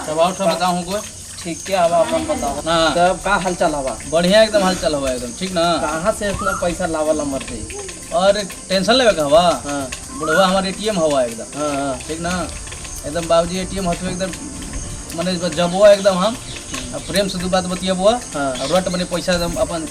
तब और सब बताऊँ को ठीक है हवा अपन बताओ ना। तब का हालचाल हवा? बढ़िया एकदम हालचाल हुआ एकदम ठीक ना। कहाँ से इतना पैसा लावला मरते? और टेंशन लेवे का हवा हाँ बुढ़वा हमारे एटीएम हवा एकदम हाँ ठीक ना। एकदम बाबूजी एटीएम हथवे एकदम मने जब हुआ एकदम हम प्रेम से दो बात बतियाबो हाँ। और रट बने पैसा एकदम अपन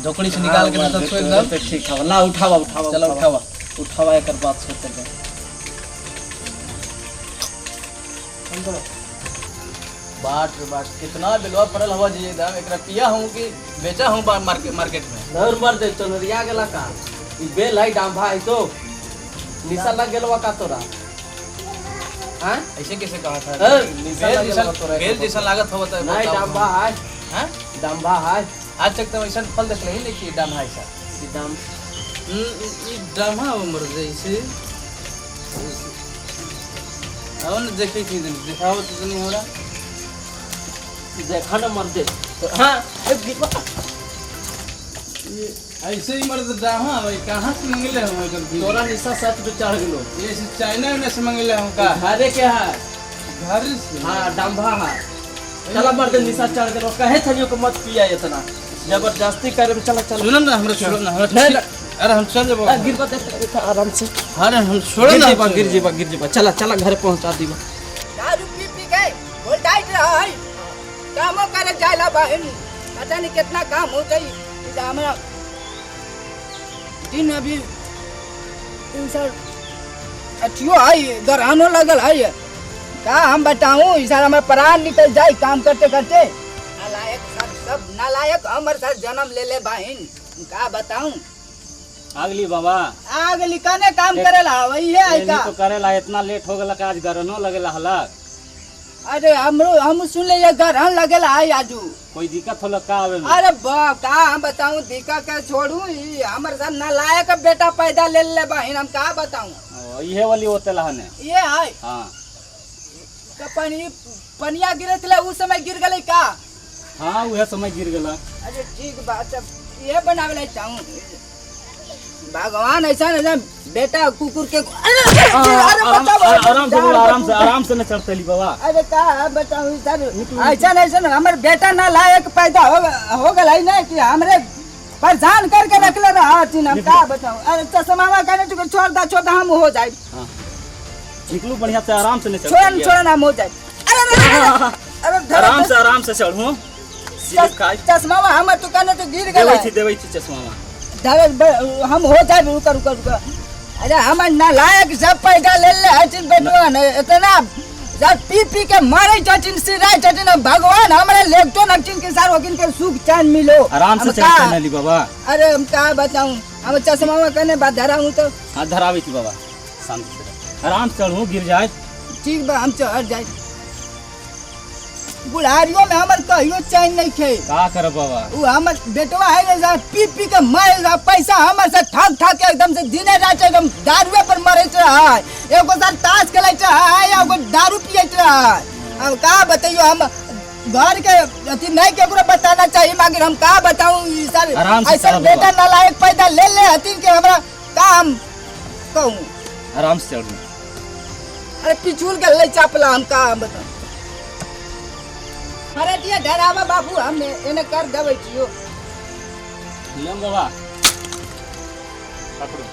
झोकड़ी से निकाल के मतलब एकदम ठीक है ला उठावा उठावा चलो उठावा उठावा एक बात सोचते हैं। बाट रे बाट कितना बिलवा पड़ल हवा जी एकदम एकरा पिया हूं कि बेचा हूं मार्केट में। धर मर दे चनरिया गेला का ई बेल है डांभा है तो निशा लग गेलवा का तोरा। हां ऐसे कैसे कहा था बेल जैसा लागत हो तो नहीं डांभा है। हां डांभा है आज तक तो ऐसा फल देख नहीं देखिए डाम है ऐसा ई डाम ई डामा उम्र जैसे और देखे थी दिखाओ तो नहीं हो रहा देखा ना मर दे। हां ऐसे ही मर्द डामा भाई कहां से मंगले हम एकदम तोरा निशा सच पे चढ़ गेलो। ये चाइना में से मंगले हम का घरे के है घर से। हां डांभा है चला मर दे निशा चढ़ गेलो कहे थनियो को मत पिया इतना जबरदस्ती करे में। चला चला सुनो ना हमरा छोड़ो ना हमरा अरे हम चल जब गिर बता आराम से। अरे हम छोड़ो ना गिर जीवा चला चला घर पहुंचा दीवा। दारू पी पी गए बोल डाइट रहा है कामों करे जायला बहन पता नहीं कितना काम हो गई हमरा दिन अभी इंसान अथियो है गरहानो लगल है का हम बताऊं इधर हमारे प्राण निकल जाए काम करते करते। नालायक सब नालायक हमर सर जन्म ले ले बहन का बताऊं। आगली बाबा आगली कने काम करेला वही है का तो करेला इतना लेट हो गला का आज गरनो लगेला हला। अरे हम सुन ले ये गरहन लगेला है आजू कोई दिक्कत होला का आवे में? अरे बाप का हम बताऊं दिक्कत के छोड़ू ई हमर सन नालायक बेटा पैदा ले ले बहिन हम का बताऊं। इहे वाली होतेला हने ये है हां पनिया गिरे थे उस समय गिर गले का। हां उहे समय गिर गेला। अरे ठीक बात अब ये बनावे ले चाहूं भगवान ऐसा ना बेटा कुकुर के आराम से न चढ़तेली बाबा। अरे का बताऊं सर ऐसा ऐसा हमर बेटा ना लायक पैदा हो गल है ना कि हमरे परेशान करके रखले रहा हम का बताऊं। अरे चश्मा कहने छोड़ दा हम हो जाए। हां निकलू बढ़िया से आराम से न चढ़ छोड़ हम हो जाए। अरे आराम से चढ़ू चश्मा हम तो कहने तो गिर गए देबै छी चश्मा हम हो जाए रुका। अरे हम नालायक सब पैदा ले हथिन बेटवा ने इतना जब पी पी के मारे छथिन सिराय छथिन भगवान हमरे लेगतो नथिन के सार होकिन के सुख चैन मिलो आराम से चढ़ नली बाबा। अरे हम का बताऊं हम चश्मा में कने बात धराऊं तो हां धरावी थी बाबा शांति से आराम से चढ़ू गिर जाए ठीक बा हम चढ़ जाए। बुढ़ारियों में हमर कहियो चैन नहीं खे का कर बाबा उ हमर बेटवा है ना पी पी के मरे पैसा हमर से ठाक के एकदम से दिने रात एकदम दारुए पर मरे है एगो साल ताश खेले है एगो दारू पिए है। अब का बताइयो हम घर के अथी नहीं केकरो बताना चाहिए मगर हम का बताऊं सर ऐसा बेटा नालायक पैदा ले हथिन के हमरा का हम कहूं। आराम से चढ़ू। अरे पिछुल के ले चापला हम का हम बताऊं। अरे दिया डरावा बाबू हम एने कर देबै छियो लेम बाबा पकड़ो।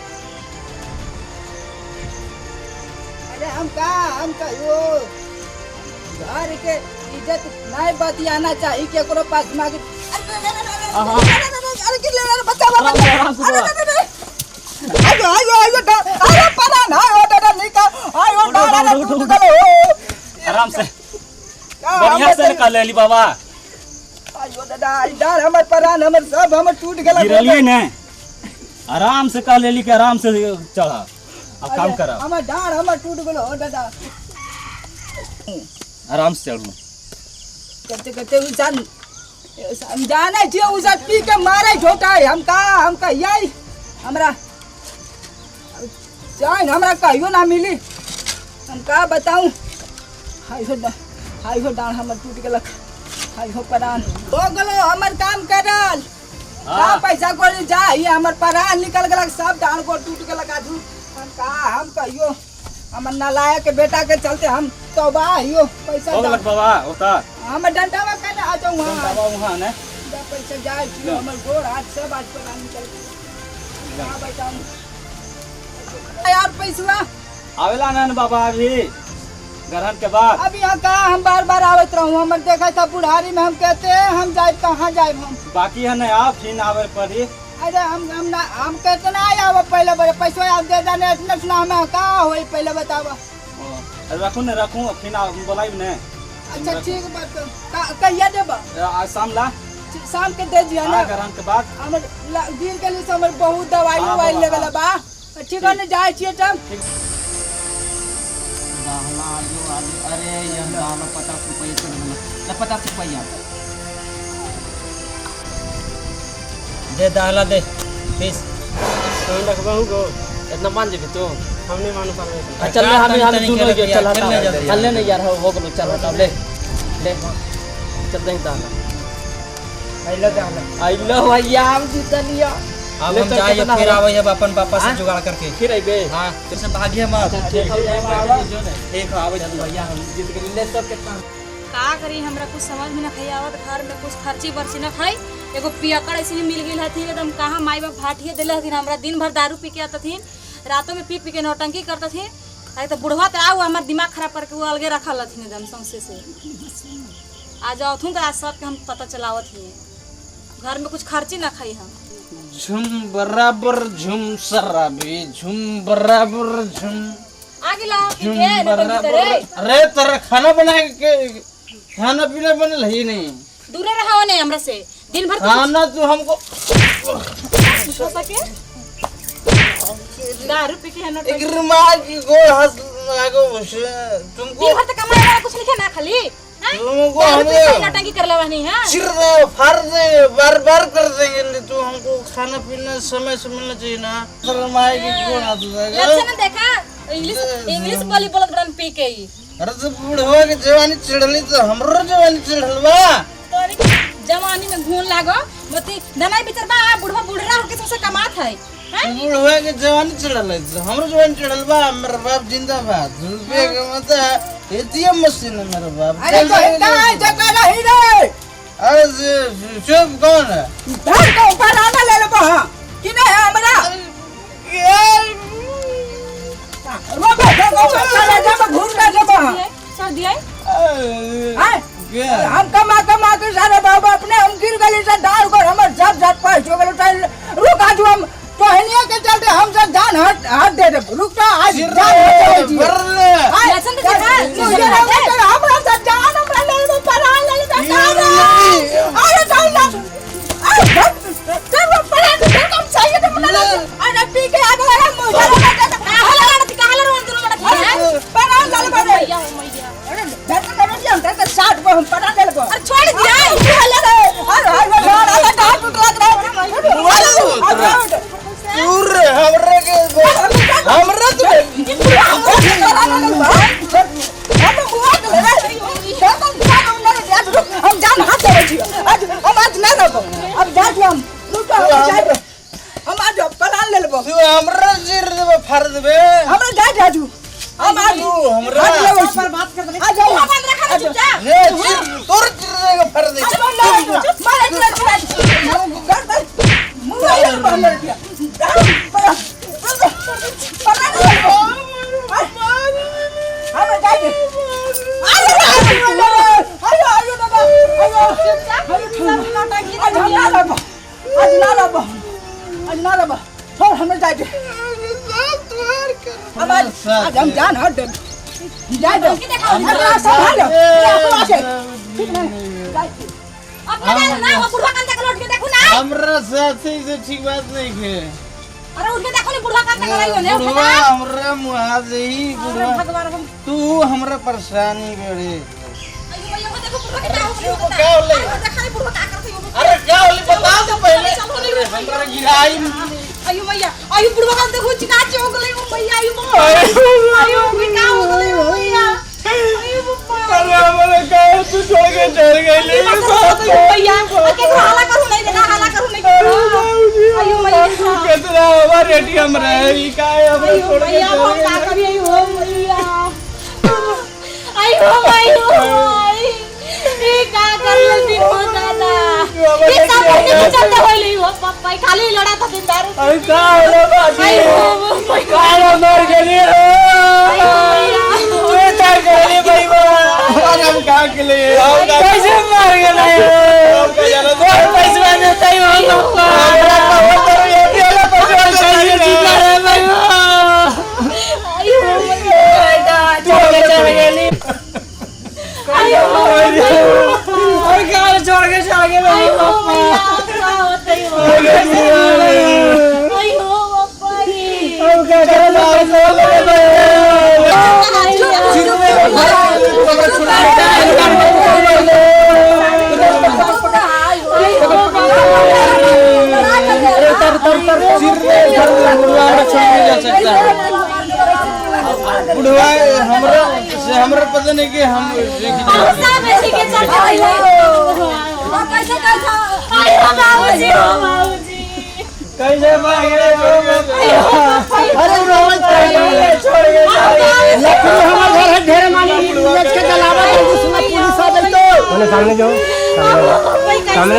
अरे हम कहियो घर के इज्जत नहीं बतियाना चाहिए केकरो पास मांगे। अरे कि ले बच्चा अरे परा ना ओ दादा निका आयो दादा टूट गलो आराम से बढ़िया से निकाल लेली बाबा। आयो दादा डर हमर प्राण हमर सब हमर टूट गेला गिरलिए ने आराम से कह लेली के आराम से चढ़ा अब काम करा हमर डाढ़ हमर टूट गेलो ओ दादा आराम से चढ़ू। करते करते उसान हम जाने छियो उसा पी के मारे छोटा है हम का यही हमरा जान हमरा कहियो ना मिली हम का बताऊं। हाय हो डांड हमर टूट गेलक हाय हो प्राण हो गेलो हमर काम करल का पैसा कोली जाई हमर प्राण निकल गेलक सब डांड को टूट गेलक आजू हम कहियो हम नालायक के बेटा के चलते हम तौबा यो पैसा हो गलक बाबा होता हम डंडा में कहने आ जाऊं वहां बाबा वहां ने पैसा जाए छी हमर गोड़ हाथ सब आज पर आनी चल कहां बैठाऊं यार पैसा आवेला ना बाबा अभी ग्रहण के बाद अब यहाँ कहाँ हम बार बार आवत रहूं हमर देखा था बुढ़ारी में हम कहते हैं हम जाए कहाँ जाए हम बाकी है ना आप फिर आवे पड़ी अरे हम कहते ना आया पहले बड़े पैसा आप दे देने इतना सुना हमें कहाँ होई पहले बतावा रखू ने रखू फिर बोलाइब ने अच्छा ठीक बात कहिया देबा आज शामला शाम के दे दिया ना ग्रहण के बाद हमर दिन के लिए हमर बहुत दवाई उवाई लेवल बा ठीक है ना जाए छिए तब दाहला आलू अरे यह दाहला 50 रुपये कर देना 50 रुपया दे दाला दे पीस तो रखबाहू को इतना मान जेबे तो हम नहीं मानू पावे चल हम दोनों के चल हटा चल ले यार हो गेलो चल हटा ले ले चल दे दाहला आई लो भैया हम जीत लिया अब हम जाए फिर आवे अब अपन पापा से जुगाड़ करके फिर आइबे हां फिर से भागिए मत ठीक है आवे भैया हम जीत के ले सब कितना का करी हमरा कुछ समझ में न खाई आवत घर में कुछ खर्ची बर्ची न खाई एगो पियकड़ ऐसे मिल गेल हथिन एकदम कहाँ माई बाप भाटिए दिले हथिन हमरा दिन भर दारू पी के आतथिन रातों में पी के नौटंकी करतथिन अरे तो बुढ़वा तो आओ हमार दिमाग खराब करके वो अलगे रखल हथिन एकदम सौंसे से आज औथुन तो आज सबके हम पता चलावत ही घर में कुछ खर्ची न खाई हम झुम बराबर झुम शराबी झुम बराबर झुम आगे ला के रे अरे तेरा खाना बना के खाना पीना बनल ही नहीं दूरे रहो नहीं हमरा से दिन भर खाना तू हमको हो सके दारू पी के है एक रुमाल की गोल हंस लागो तुमको दिन भर तो कमाए वाला कुछ नहीं ना खाली तुमको दारू पी के हमें नौटंकी कर लेवा नहीं है सिर फाड़ दे बार बार कर देंगे तू हमको खाना पीना समय से मिलना चाहिए ना शर्म आएगी क्यों ना तू लक्षण देखा इंग्लिश बोली बोलत रन पी के ही अरे तो बुढ़वा के जवानी चढ़ली तो हमरो जवानी चढ़ल बा तोरी जवानी में घून लागो मती दनाई भीतर बा बुढ़वा बुढ़रा होके सबसे कमात है बुढ़वा के जवानी चढ़ल है तो हमरो जवानी चढ़ल बा मेरा बाप जिंदाबाद रुपये कमाता है एटीएम मशीन है मेरा बाप अरे कहाँ जगह नहीं रे अरे चुप कौन है धर के ऊपर आना ले लो बहा कि नहीं है हमरा वो बैठो चले जा घूम के जा बहा सर दिया हम कमा कमा के सारे बाबा अपने हम गिर गली से डाल कर हमर जब जब पास हो गेल रुक आज हम कहनिया के चलते हम सब जान हट दे दे रुक जा आज जान लक्षण तो देखा हमरा सब जान हमरा ले पर आ ले अरे जान ना अरे जब पर कम चाहिए तो मुला अरे पी के आ गया मुझे कहां लगा दोनों पर आ चल पर मैया मैया अरे धर के 60 को हम पटा दे अरे छोड़ दिया अरे डाल टूट रहा है पूरे हमरे के हमरा तो हम जान हाथ दे छी आज हम आज ले लो अब जा हम रुको हम आज पलान ले लेबो तू हमरा सिर देबे फाड़ देबे हमरा जा जाजू हम आज हमरा पर बात कर दे आ जाओ बंद रखा चुप जा ने सिर तोर सिर देबे फाड़ दे मारे कर दे मुंह मार दिया हम जान हट दे जाए दो अब लगा ना वो बुढ़वा कांता का लौट के देखो ना हमरा साथी से ठीक बात नहीं है अरे उठ के देखो ना बुढ़वा कांता का लाइयो ने बुढ़वा हमरा मुहा दे ही बुढ़वा भगवान हम तू हमरा परेशानी करे अयो भैया को देखो बुढ़वा कितना हो क्या होले देखा बुढ़वा का करते हो अरे क्या होले बता दो पहले अरे हमरा गिराई अयो भैया अयो बुढ़वा का देखो चिका हो गले ओ भैया अयो क्या हो गले ओ भैया अयो बप्पा अरे हमरा कहे तू छोड़ के चल गई भैया के हाला करू नहीं देना हाला करू नहीं अयो भैया कितना हमारे एटीएम रहे ई काहे हमरा छोड़ के भैया हम का करिए ओ भैया हो भाई ये का कर लेती हो दादा ये सब नहीं चलते होली हो पापा खाली लड़ा था दिन दारू अरे का हो बाजी का मर गेली ओए ता गेली भाई हम का के लिए कैसे मर गेले कोई पैसा नहीं तई हो हमरा का तो ये वाला पैसा चाहिए जीता रे भाई आयो छोड़ चल गेली आयो और गाल छोड़ के चल गेले आयो क्या होता ही हो आयो पापा अब क्या करना बुढ़वा हमरा पता नहीं कि हम सब ऐसे के चल रही हो कैसे कैसा आयो बाबूजी हो बाबूजी कैसे मर गए अरे रोज छोड़ के लकड़ी हमार घर है ढेर मानी बेच के जलावा तो सुना पुलिस आ गई तो बोले सामने जाओ सामने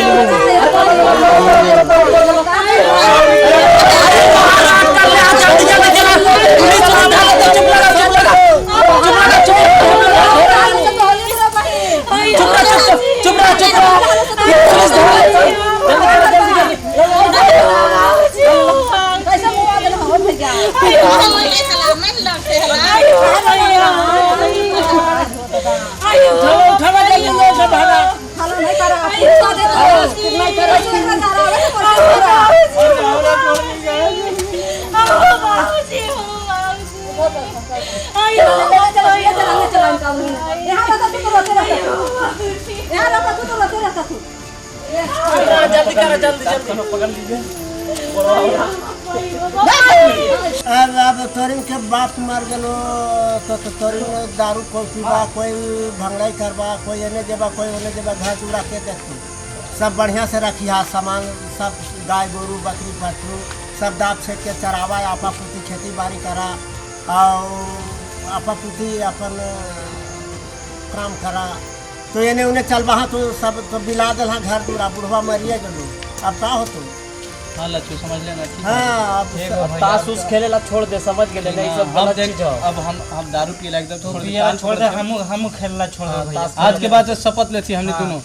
अब तोरिन के बाप मर गलो तो तोरिन दारू कोई पीबा कोई भंगड़ाई करबा कोई एने देबा कोई ओने देबा घर चूड़ा के देखतू सब बढ़िया से रखिया सामान सब गाय गोरू बकरी पशु सब दाप छेक के चरावा आपा पुती खेती बाड़ी करा और आपा पुती अपन काम करा तो एने उन्हें चल बहा तो सब तो बिला दल घर दूरा बुढ़वा मरिए गलो अब का होतो हाँ लच्छू समझ लेना ठीक है। हाँ अब ताश उस खेले ला छोड़ दे समझ गेले नहीं सब अब गलत देख चीज हो अब हम दारू पी ला एकदम छोड़ दे हम खेलना छोड़ दे भैया आज के बाद से शपथ लेती हमने दोनों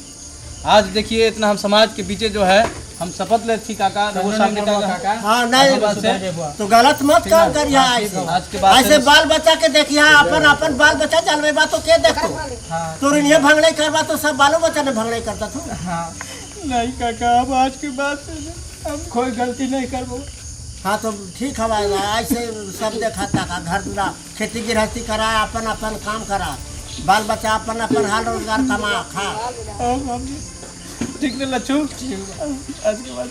आज देखिए इतना हम समाज के बीच जो है हम शपथ लेती काका वो सामने काका हाँ नहीं तो गलत मत काम करिया ऐसे आज के बाद ऐसे बाल बच्चा के देखिया अपन अपन बाल बच्चा चलवे बा तो के देखतो तो इन्हें भंगड़े करवा तो सब बालो बच्चा ने भंगड़े करता तू नहीं काका अब आज के बाद से हम कोई गलती नहीं करबो हाँ तो ठीक हवा ऐसे सब देखा था घर दूरा खेती गृहस्थी करा अपन अपन काम करा बाल बच्चा अपन अपन हाल रोजगार कमा खा ठीक है लच्छू आज के बाद